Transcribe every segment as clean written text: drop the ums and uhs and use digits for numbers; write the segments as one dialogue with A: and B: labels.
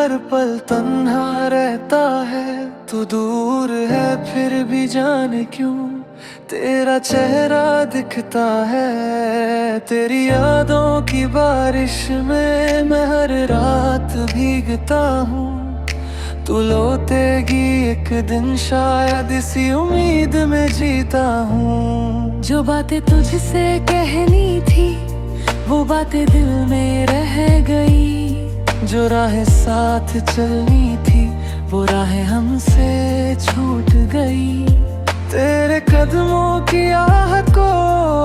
A: हर पल तन्हा रहता है। तू दूर है फिर भी जाने क्यों तेरा चेहरा दिखता है। तेरी यादों की बारिश में मैं हर रात भीगता हूँ। तू लौटेगी एक दिन शायद इसी उम्मीद में जीता हूँ। जो बातें तुझसे कहनी थी वो बातें दिल में रह गई। जो राहें साथ चलनी थी वो राहें हमसे छूट गई। तेरे कदमों की आहट को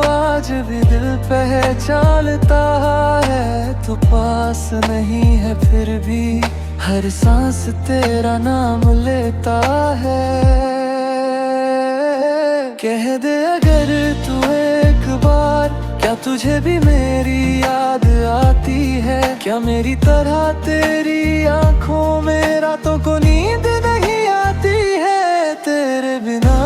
A: आज भी दिल पहचानता है। तू पास नहीं है फिर भी हर सांस तेरा नाम लेता है। कह दे अगर तू एक बार, क्या तुझे भी मेरी याद आती है? क्या मेरी तरह तेरी आंखों में रातों को नींद नहीं आती है? तेरे बिना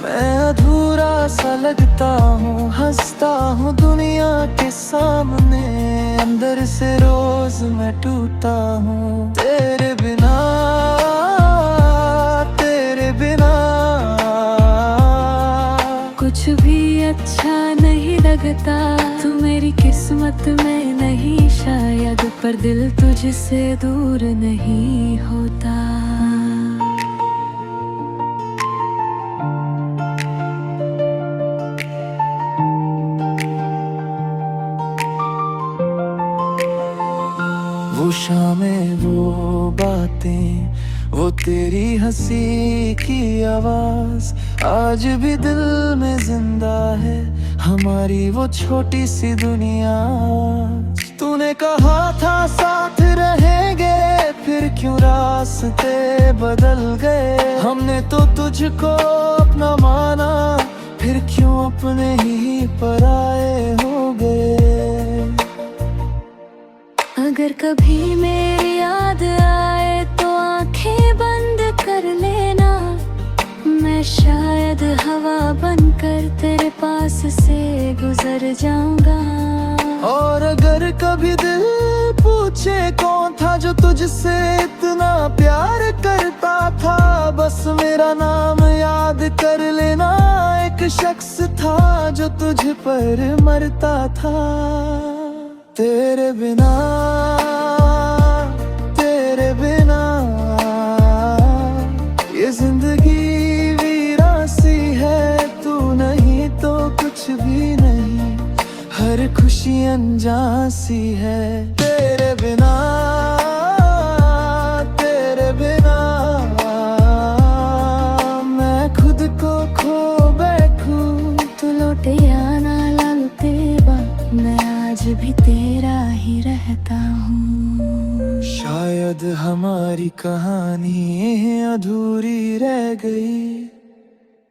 A: मैं अधूरा सा लगता हूँ। हंसता हूँ दुनिया के सामने, अंदर से रोज मैं टूटा हूँ। तेरे बिना कुछ भी अच्छा नहीं लगता। तू मेरी किस्मत में नहीं शायद, पर दिल तुझसे दूर नहीं होता। वो शामें, वो बातें, वो तेरी हंसी की आवाज आज भी दिल में जिंदा है। हमारी वो छोटी सी दुनिया। तूने कहा था साथ रहेंगे, फिर क्यों रास्ते बदल गए? हमने तो तुझको अपना माना, फिर क्यों अपने ही पराए हो गए? अगर कभी मेरी याद आए तो आंखें बंद कर लेना। मैं शायद हवा बनकर तेरे पास से गुजर जाऊंगा। और अगर कभी दिल पूछे कौन था जो तुझसे इतना प्यार करता था, बस मेरा नाम याद कर लेना। एक शख्स था जो तुझ पर मरता था। तेरे बिना ये जिंदगी वीरासी है। तू नहीं तो कुछ भी नहीं, हर खुशी अनजान सी है। तेरे बिना मैं खुद को खो बैठूं। तू लौटे या ना लौटे मैं आज भी तेरा ही रहता हूँ। शायद हमारी कहानी अधूरी रह गई।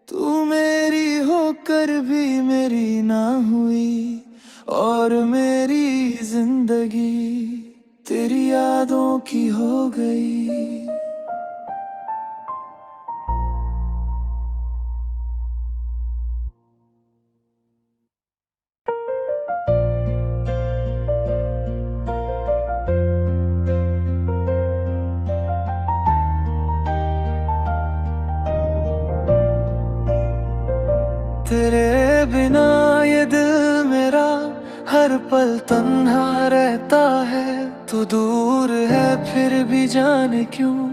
A: तू मेरी होकर भी मेरी ना हुई, और मेरी जिंदगी तेरी यादों की हो गई। तेरे बिना ये दिल मेरा हर पल तन्हा रहता है। तू दूर है फिर भी जाने क्यों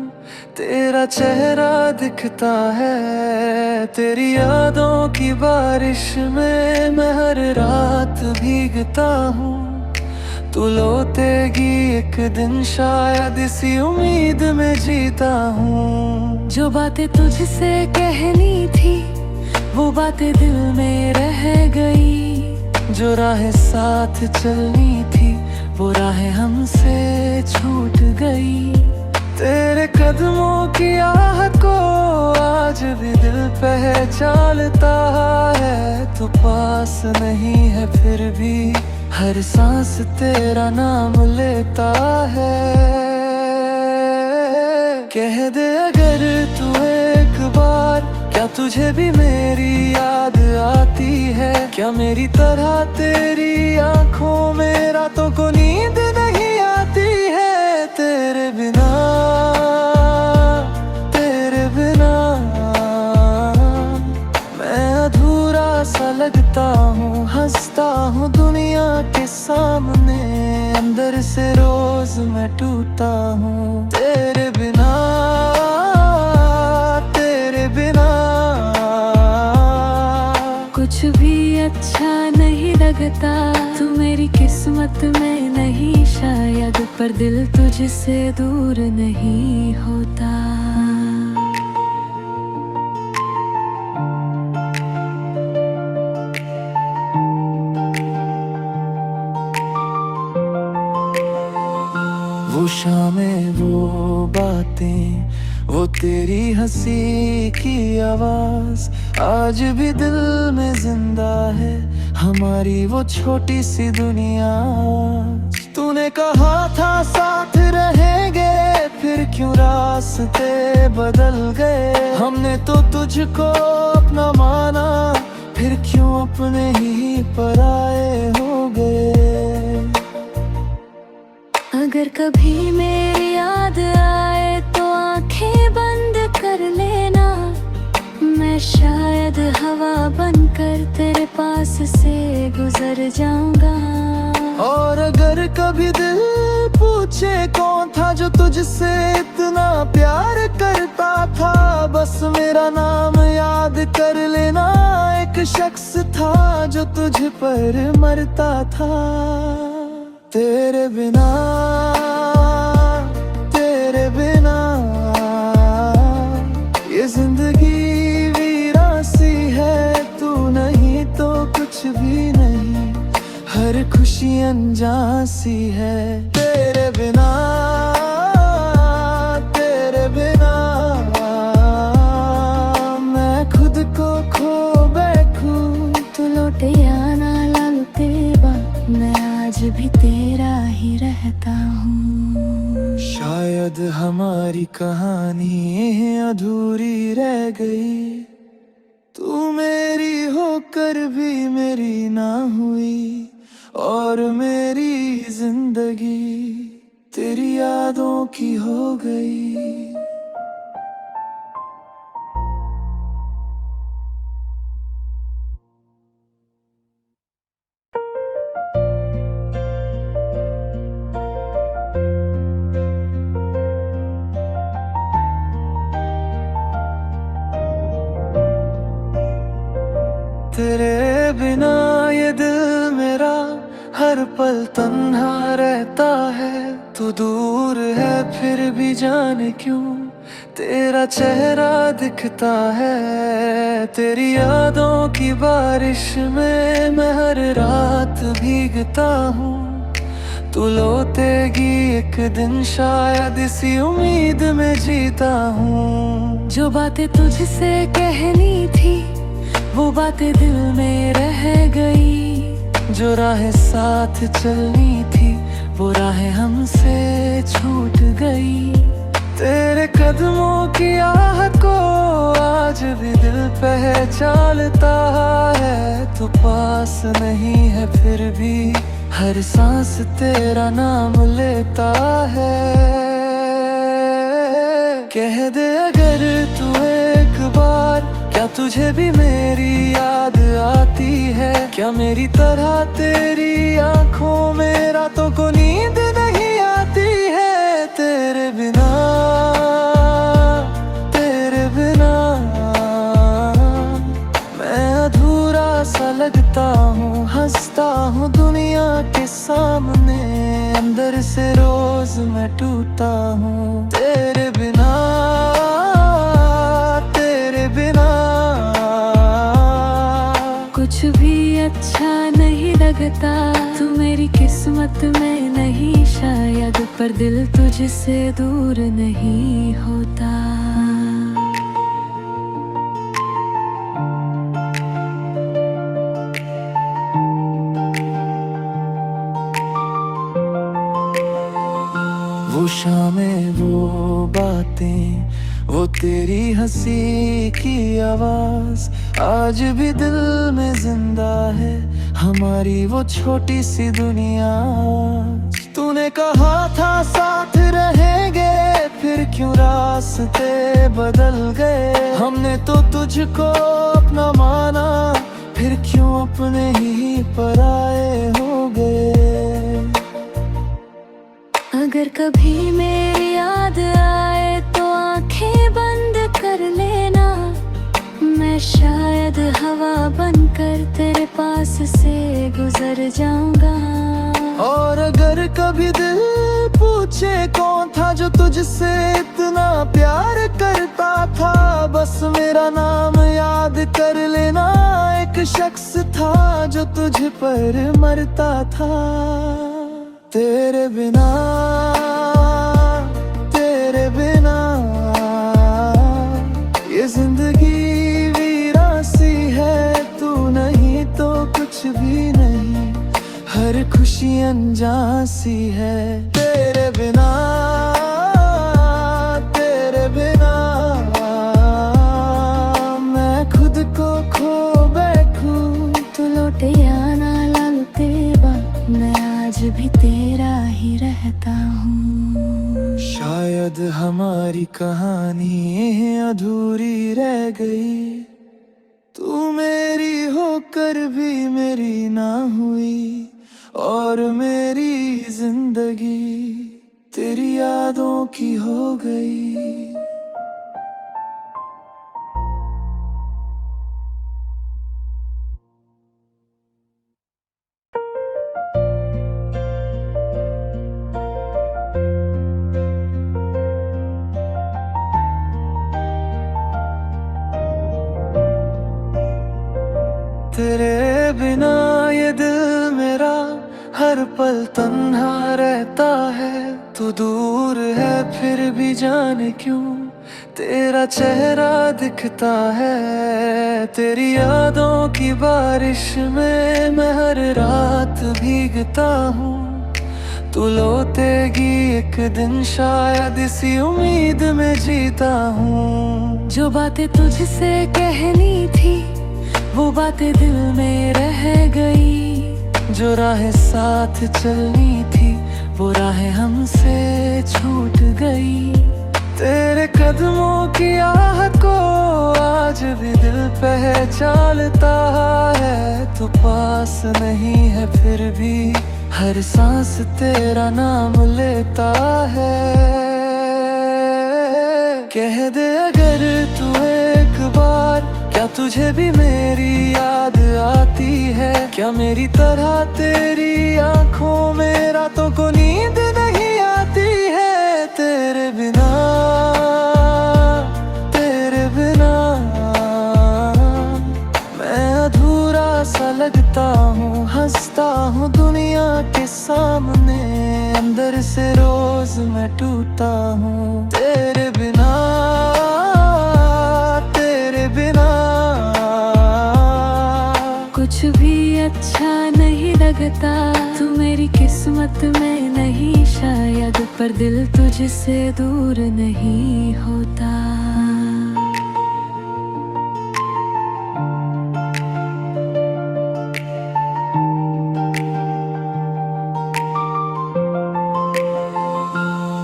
A: तेरा चेहरा दिखता है। तेरी यादों की बारिश में मैं हर रात भीगता हूँ। तू लौटेगी एक दिन शायद इसी उम्मीद में जीता हूँ। जो बातें तुझसे कहनी थी वो बातें दिल में रह गई। जो राहें साथ चलनी थी वो राहें हमसे छूट गई। तेरे कदमों की आहट को आज भी दिल पहचानता है। तू पास नहीं है फिर भी हर सांस तेरा नाम लेता है। कह दे अगर तू एक बार, क्या तुझे भी मेरी याद आती है? क्या मेरी तरह तेरी आंखों में रातों को नींद नहीं आती है? तेरे बिना मैं अधूरा सा लगता हूँ, हंसता हूँ दुनिया के सामने, अंदर से रोज मैं टूटा हूँ। तेरे बिना कुछ भी अच्छा नहीं लगता। तू मेरी किस्मत में नहीं शायद, पर दिल तुझसे दूर नहीं होता। वो शामें, वो बातें, वो तेरी हंसी की आवाज आज भी दिल में जिंदा है। हमारी वो छोटी सी दुनिया। तूने कहा था साथ रहेंगे, फिर क्यों रास्ते बदल गए? हमने तो तुझको अपना माना, फिर क्यों अपने ही पराए हो गए? अगर कभी मेरी याद आए तो आंखें बंद कर लेना, मैं शायद हवा बनकर तेरे पास से गुजर जाऊंगा। और अगर कभी दिल पूछे कौन था जो तुझसे इतना प्यार करता था, बस मेरा नाम याद कर लेना। एक शख्स था जो तुझ पर मरता था। तेरे बिना ये जिंदगी वीरासी है। तू नहीं तो कुछ भी नहीं, हर खुशी अनजासी है। तेरे बिना मैं खुद को खो बैठूं। तू लौटे या ना लौटे बात, मैं आज भी तेरा ही रहता हूँ। शायद हमारी कहानी अधूरी रह गई, तू मेरी होकर भी मेरी ना हुई, और मेरी जिंदगी तेरी यादों की हो गई। तेरे बिना ये दिल मेरा हर पल तन्हा रहता है। तू दूर है फिर भी जाने क्यों तेरा चेहरा दिखता है। तेरी यादों की बारिश में मैं हर रात भीगता हूँ। तू लौटेगी एक दिन शायद, इसी उम्मीद में जीता हूँ। जो बातें तुझसे कहनी थी वो बातें दिल में रह गई। जो राहें साथ चलनी थी वो राहें हमसे छूट गई। तेरे कदमों की आहट को आज भी दिल पहचानता है। तू पास नहीं है फिर भी हर सांस तेरा नाम लेता है। कह दे अगर तू एक बार, क्या तुझे भी मेरी याद आती है? क्या मेरी तरह तेरी आंखों में रातों को नींद नहीं आती है? तेरे बिना मैं अधूरा सा लगता हूँ, हंसता हूँ दुनिया के सामने, अंदर से रोज मैं टूटा हूँ। तेरे बिना कुछ भी अच्छा नहीं लगता। तू मेरी किस्मत में नहीं शायद, पर दिल तुझसे दूर नहीं होता। वो शामें, वो बातें, वो तेरी हंसी की आवाज आज भी दिल में जिंदा है, हमारी वो छोटी सी दुनिया। तूने कहा था साथ रहेंगे, फिर क्यों रास्ते बदल गए। हमने तो तुझको अपना माना, फिर क्यों अपने ही पराए हो गए।
B: अगर कभी मेरी याद आए तो आंखें बंद कर लेना, मैं शायद हवा बनकर तेरे पास से गुजर जाऊंगा।
A: और अगर कभी दिल पूछे कौन था जो तुझसे इतना प्यार करता था, बस मेरा नाम याद कर लेना। एक शख्स था जो तुझ पर मरता था। तेरे बिना, तेरे बिना ये जिंदगी वीरान सी है। तू नहीं तो कुछ भी नहीं, हर खुशी अनजान सी है। तेरे बिना, तेरे बिना मैं खुद को खो बैठूं।
B: तू लौटे या ना लौटे बात, मैं आज भी तेरा ही रहता हूँ।
A: शायद हमारी कहानी अधूरी रह गई, तू मेरी होकर भी मेरी ना हुई। और मेरी जिंदगी तेरी यादों की हो गई। तेरे बिना ये दिल मेरा हर पल तन्हा रहता है। तू दूर है फिर भी जाने क्यों तेरा चेहरा दिखता है। तेरी यादों की बारिश में मैं हर रात भीगता हूँ। तू लौटेगी एक दिन शायद, इसी उम्मीद में जीता हूँ।
B: जो बातें तुझसे कहनी थी वो बातें दिल में रह गई।
A: जो राहें साथ चलनी थी वो राहें हमसे छूट गई। तेरे कदमों की आहट को आज भी दिल पहचानता है। तू पास नहीं है फिर भी हर सांस तेरा नाम लेता है। कह दे अगर तू एक बार, क्या तुझे भी मेरी याद आती है। क्या मेरी तरह तेरी आंखों में रातों को नींद नहीं आती है। तेरे बिना, तेरे बिना मैं अधूरा सा लगता हूँ। हंसता हूँ दुनिया के सामने, अंदर से रोज मैं टूटा हूँ। तेरे बिना, तेरे बिना
B: कुछ भी अच्छा नहीं लगता। तू मेरी किस्मत में नहीं शायद, पर दिल तुझसे दूर नहीं होता।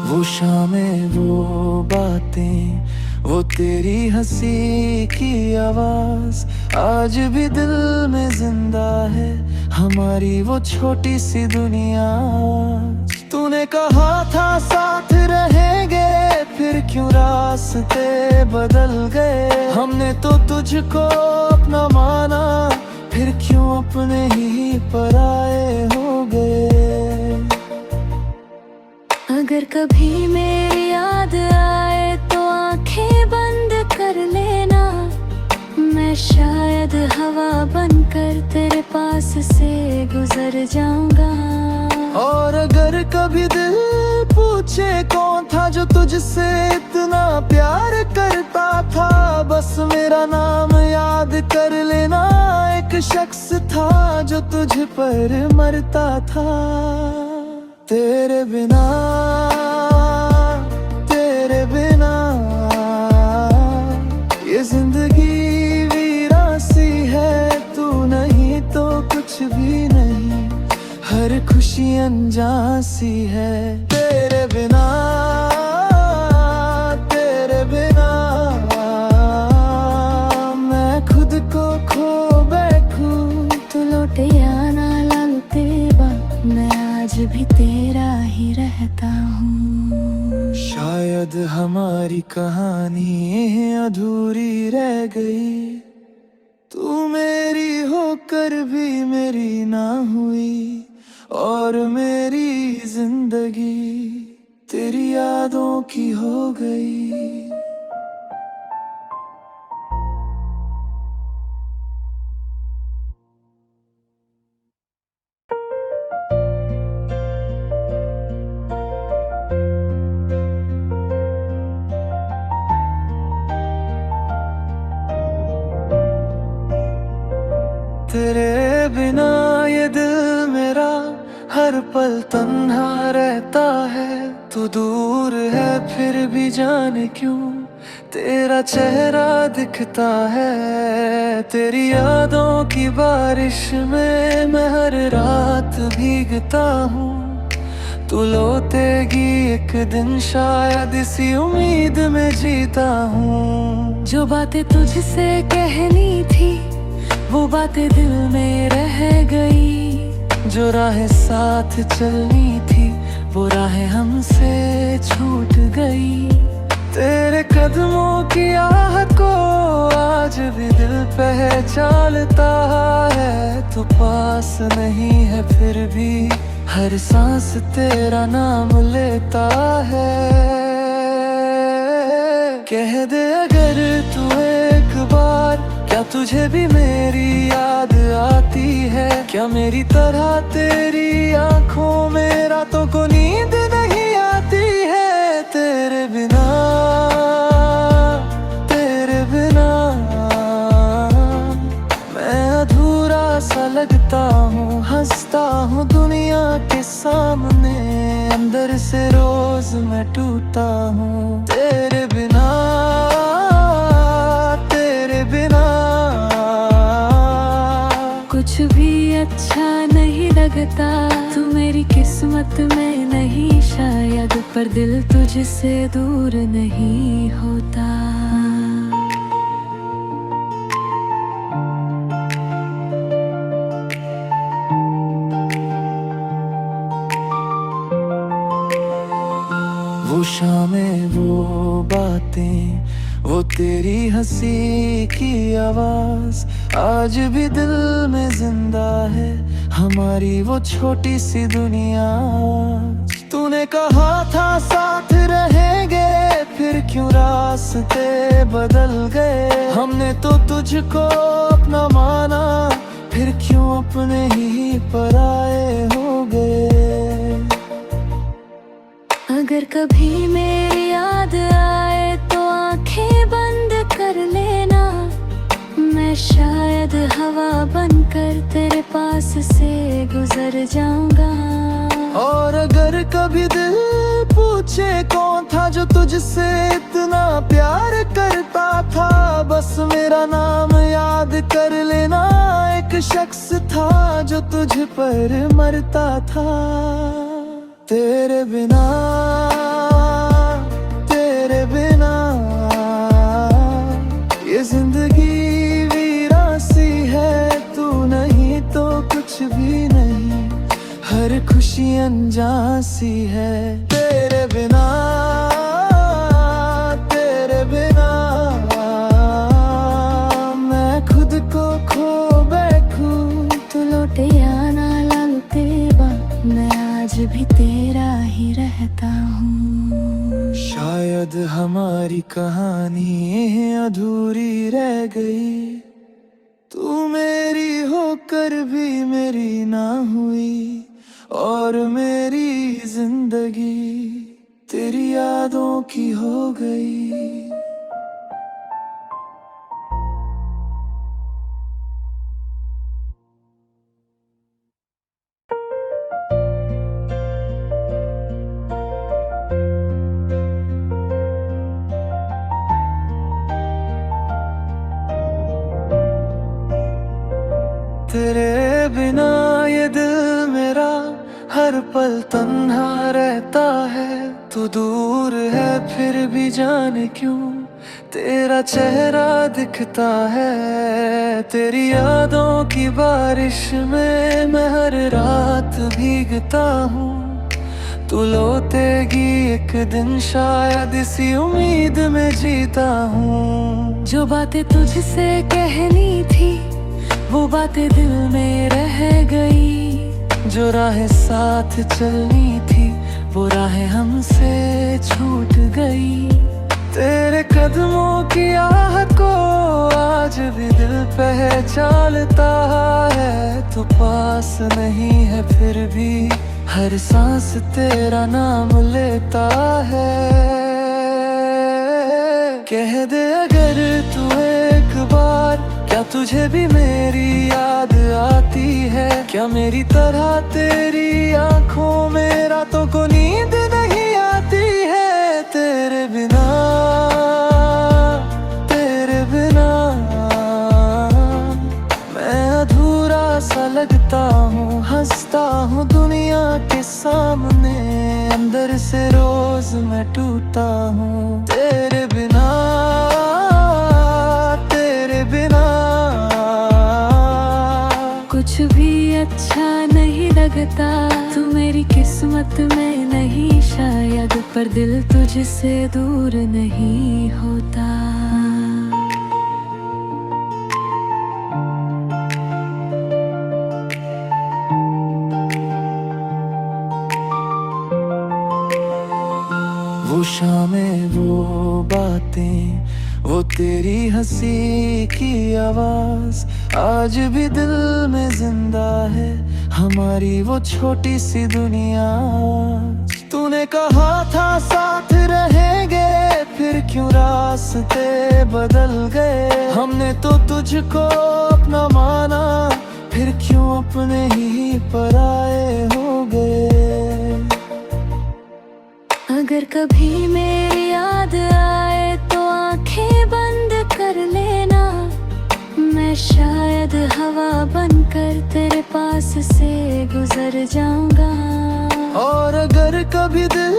A: वो शामें, वो बातें, वो तेरी हंसी की आवाज आज भी दिल में जिंदा है, हमारी वो छोटी सी दुनिया। तूने कहा था साथ रहेंगे, फिर क्यों रास्ते बदल गए। हमने तो तुझको अपना माना, फिर क्यों अपने ही पराए हो गए।
B: अगर कभी मेरी याद आए तो आंखें बंद कर लेना, मैं शायद हवा बनकर तेरे पास से गुजर जाऊंगा।
A: और अगर कभी दिल पूछे कौन था जो तुझसे इतना प्यार करता था, बस मेरा नाम याद कर लेना। एक शख्स था जो तुझ पर मरता था। तेरे बिना, तेरे बिना खुशी अनजान सी है तेरे बिना, तेरे बिना मैं खुद को खो बैठूं।
B: तू लौटे या ना लौटे वक्त मैं आज भी तेरा ही रहता हूँ।
A: शायद हमारी कहानी अधूरी रह गई, तू मेरी होकर भी मेरी ना हुई, और मेरी जिंदगी तेरी यादों की हो गई। तेरे बिना ये दिल मेरा हर पल तन्हा रहता है। तू दूर है फिर भी जाने क्यों तेरा चेहरा दिखता है। तेरी यादों की बारिश में मैं हर रात भीगता हूँ। तू लौटेगी एक दिन शायद इसी उम्मीद में जीता हूँ।
B: जो बातें तुझसे कहनी थी वो बातें दिल में रह गई।
A: जो राहें साथ चलनी थी वो राहें हमसे छूट गई। तेरे कदमों की आहट को आज भी दिल पहचानता है। तू पास नहीं है फिर भी हर सांस तेरा नाम लेता है। कह दे अगर तू एक बार, क्या तुझे भी मेरी याद आती है? क्या मेरी तरह तेरी आंखों में रातों को नींद नहीं आती है? तेरे बिना, तेरे बिना मैं अधूरा सा लगता हूँ। हंसता हूँ दुनिया के सामने, अंदर से रोज मैं टूटा हूँ। तेरे बिना, तेरे बिना
B: कुछ भी अच्छा नहीं लगता। तू मेरी किस्मत में नहीं शायद, पर दिल तुझसे दूर नहीं होता।
A: वो शामें, वो बातें, वो तेरी हंसी की आवाज आज भी दिल में जिंदा है। हमारी वो छोटी सी दुनिया। तूने कहा था साथ रहेंगे, फिर क्यों रास्ते बदल गए? हमने तो तुझको अपना माना, फिर क्यों अपने ही पराए हो गए?
B: अगर कभी मेरी याद आए तो आंखें बंद कर लेना। मैं शायद हवा बनकर तेरे पास से गुजर जाऊंगा।
A: और अगर कभी दिल पूछे कौन था जो तुझसे इतना प्यार करता था, बस मेरा नाम याद कर लेना। एक शख्स था जो तुझ पर मरता था। तेरे बिना, तेरे बिना ये जिंदगी वीरान सी है। तू नहीं तो कुछ भी नहीं, हर खुशी अनजान सी है। तेरे बिना, तेरे बिना मैं खुद को खो बैठूं।
B: तू लौटे या ना लौटे वक्त मैं आज भी तेरा ही रहता हूँ।
A: शायद हमारी कहानी अधूरी रह गई, तू मेरी होकर भी मेरी ना हुई, और मेरी जिंदगी तेरी यादों की हो गई। तेरे बिना ये दिल मेरा हर पल तन्हा रहता है। तू दूर है फिर भी जाने क्यों तेरा चेहरा दिखता है। तेरी यादों की बारिश में मैं हर रात भीगता हूँ। तू लौटेगी एक दिन शायद इसी उम्मीद में जीता हूँ।
B: जो बातें तुझसे कहनी थी वो बातें दिल में रह गई।
A: जो राहें साथ चलनी थी वो राहें हमसे छूट गई। तेरे कदमों की आहट को आज भी दिल पहचानता है। तू पास नहीं है फिर भी हर सांस तेरा नाम लेता है। कह दे अगर तू एक बार, क्या तुझे भी मेरी याद आती है? क्या मेरी तरह तेरी आंखों में रातों को नींद नहीं आती है? तेरे बिना मैं अधूरा सा लगता हूँ। हंसता हूँ दुनिया के सामने, अंदर से रोज मैं टूटा हूँ। तेरे बिना
B: कुछ भी अच्छा नहीं लगता। तू मेरी किस्मत में नहीं शायद, पर दिल तुझसे दूर नहीं होता।
A: वो शामें, वो बातें, वो तेरी हंसी की आवाज आज भी दिल में जिंदा है। हमारी वो छोटी सी दुनिया। तूने कहा था साथ रहेंगे, फिर क्यों रास्ते बदल गए? हमने तो तुझको अपना माना, फिर क्यों अपने ही पराए हो गए?
B: अगर कभी मेरी याद आए तो आंखें बंद कर लेना। मैं शायद हवा बनकर तेरे पास से गुजर जाऊंगा।
A: और अगर कभी दिल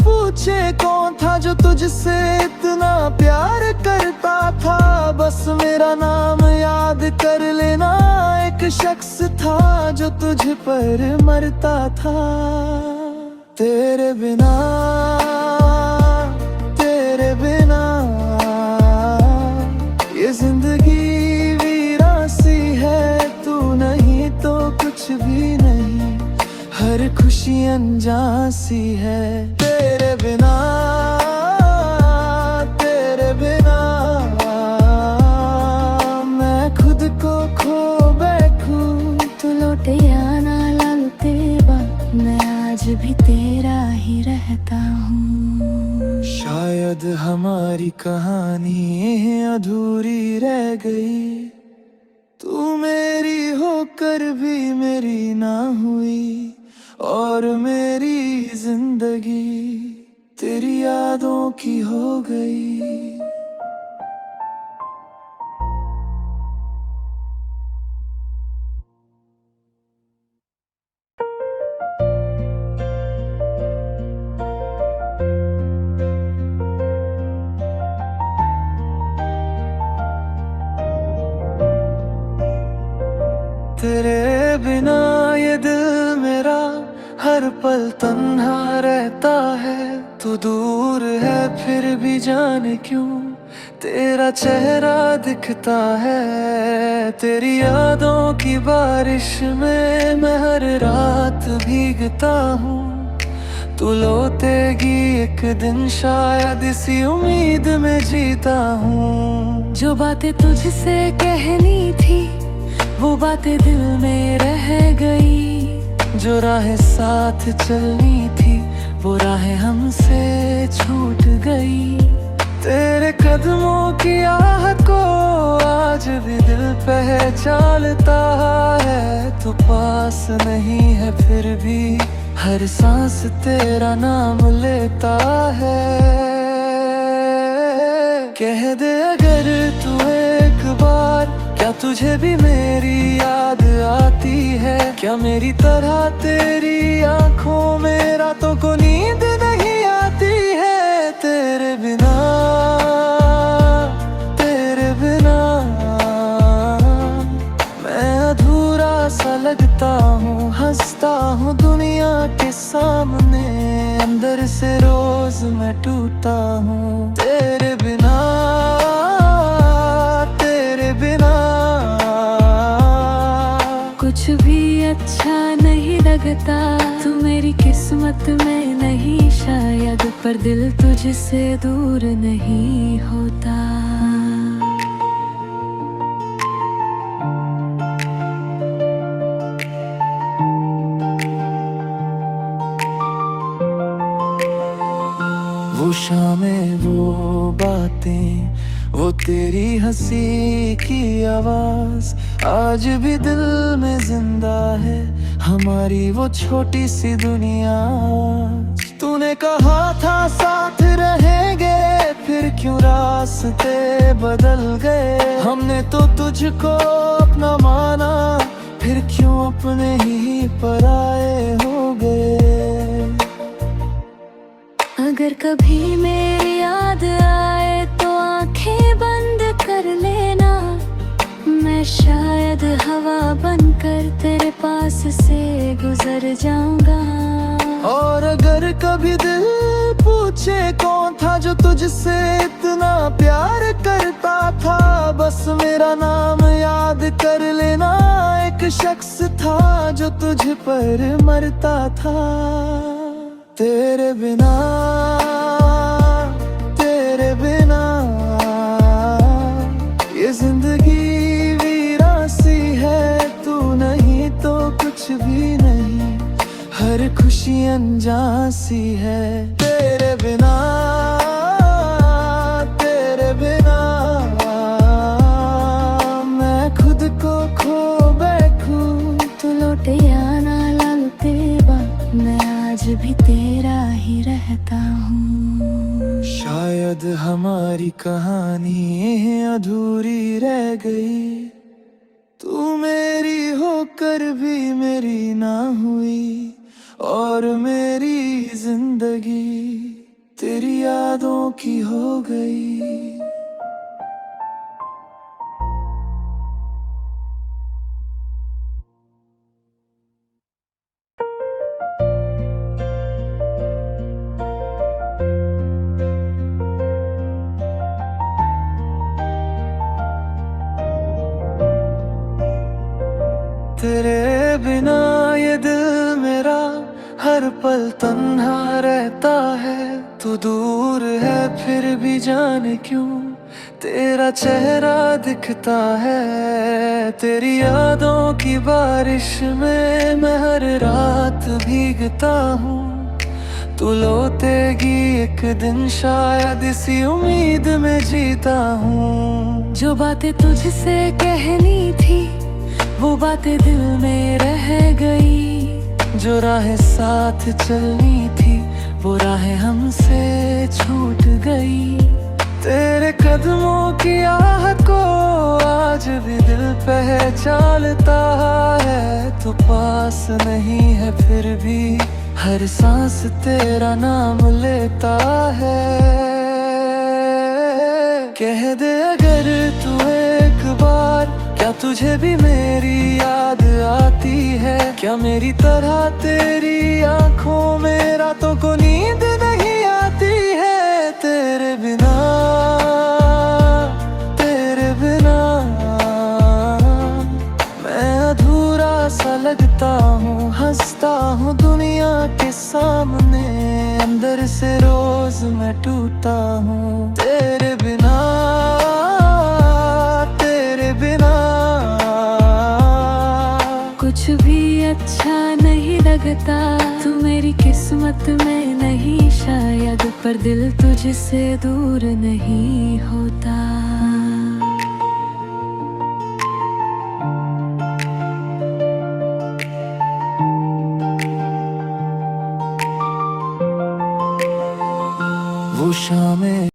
A: पूछे कौन था जो तुझसे इतना प्यार करता था, बस मेरा नाम याद कर लेना। एक शख्स था जो तुझ पर मरता था। तेरे बिना ये जिंदगी वीरासी है। तू नहीं तो कुछ भी नहीं, हर खुशी अनजासी है। तेरे बिना मैं खुद को खो बैठूं।
B: तू लौटे या ना लौटे बात, मैं आज भी तेरा ही रहता हूँ।
A: शायद हमारी कहानी अधूरी रह गई। तू मेरी होकर भी मेरी ना हुई, और मेरी जिंदगी तेरी यादों की हो गई। तेरे बिना ये दिल मेरा हर पल तन्हा रहता है। तू दूर है फिर भी जाने क्यों तेरा चेहरा दिखता है। तेरी यादों की बारिश में मैं हर रात भीगता हूँ। तू लौटेगी एक दिन शायद इसी उम्मीद में जीता हूँ।
B: जो बातें तुझसे कहनी थी वो बातें दिल में रह गई।
A: जो राहें साथ चलनी थी वो राहें हमसे छूट गई। तेरे कदमों की आहट को आज भी दिल पहचानता है। तू पास नहीं है फिर भी हर सांस तेरा नाम लेता है। कह दे अगर तू एक बार, क्या तुझे भी मेरी याद आती है? क्या मेरी तरह तेरी आंखों में रातों को नींद नहीं आती है? तेरे बिना मैं अधूरा सा लगता हूँ, हंसता हूँ दुनिया के सामने, अंदर से रोज मैं टूटा हूँ। तेरे बिना
B: कुछ भी अच्छा नहीं लगता, तू मेरी किस्मत में नहीं शायद, पर दिल तुझसे दूर नहीं होता।
A: वो शामें, वो बातें, वो तेरी हंसी की आवाज आज भी दिल में जिंदा है, हमारी वो छोटी सी दुनिया। तूने कहा था साथ रहेंगे, फिर क्यों रास्ते बदल गए? हमने तो तुझको अपना माना, फिर क्यों अपने ही पराए हो गए?
B: अगर कभी मेरी याद आए तो आंखें बंद कर लेना, मैं शायद हवा बनकर तेरे पास से गुजर जाऊंगा।
A: और अगर कभी दिल पूछे कौन था जो तुझसे इतना प्यार करता था, बस मेरा नाम याद कर लेना, एक शख्स था जो तुझ पर मरता था। तेरे बिना ये जिंदगी वीरासी है, तू नहीं तो कुछ भी नहीं, हर खुशी अनजान सी है। तेरे बिना मैं खुद को खो बैठूं,
B: तू लौटे या ना लौटे बात, मैं आज भी तेरा ही रहता हूँ।
A: शायद हमारी कहानी अधूरी रह गई, तू मेरी होकर भी मेरी ना हुई, और मेरी जिंदगी तेरी यादों की हो गई। तेरे बिना ये दिल मेरा हर पल तन्हा रहता है, तू दूर है फिर भी जाने क्यों तेरा चेहरा दिखता है। तेरी यादों की बारिश में मैं हर रात भीगता हूँ, तू लौटेगी एक दिन शायद, इसी उम्मीद में जीता हूँ।
B: जो बातें तुझसे कहनी थी वो बातें दिल में रह गई,
A: जो राहें साथ चलनी थी वो राहें हमसे छूट गई। तेरे कदमों की आहट को आज भी दिल पहचानता है, तू पास नहीं है फिर भी हर सांस तेरा नाम लेता है। कह दे अगर तू एक बार, क्या तुझे भी मेरी याद आती है? क्या मेरी तरह तेरी आंखों में रातों को नींद नहीं आती है? तेरे बिना मैं अधूरा सा लगता हूँ, हंसता हूँ दुनिया के सामने, अंदर से रोज मैं टूटा हूँ। तेरे बिना
B: कुछ भी अच्छा नहीं लगता, तू मेरी किस्मत में नहीं शायद, पर दिल तुझसे दूर नहीं होता।
A: वो शामें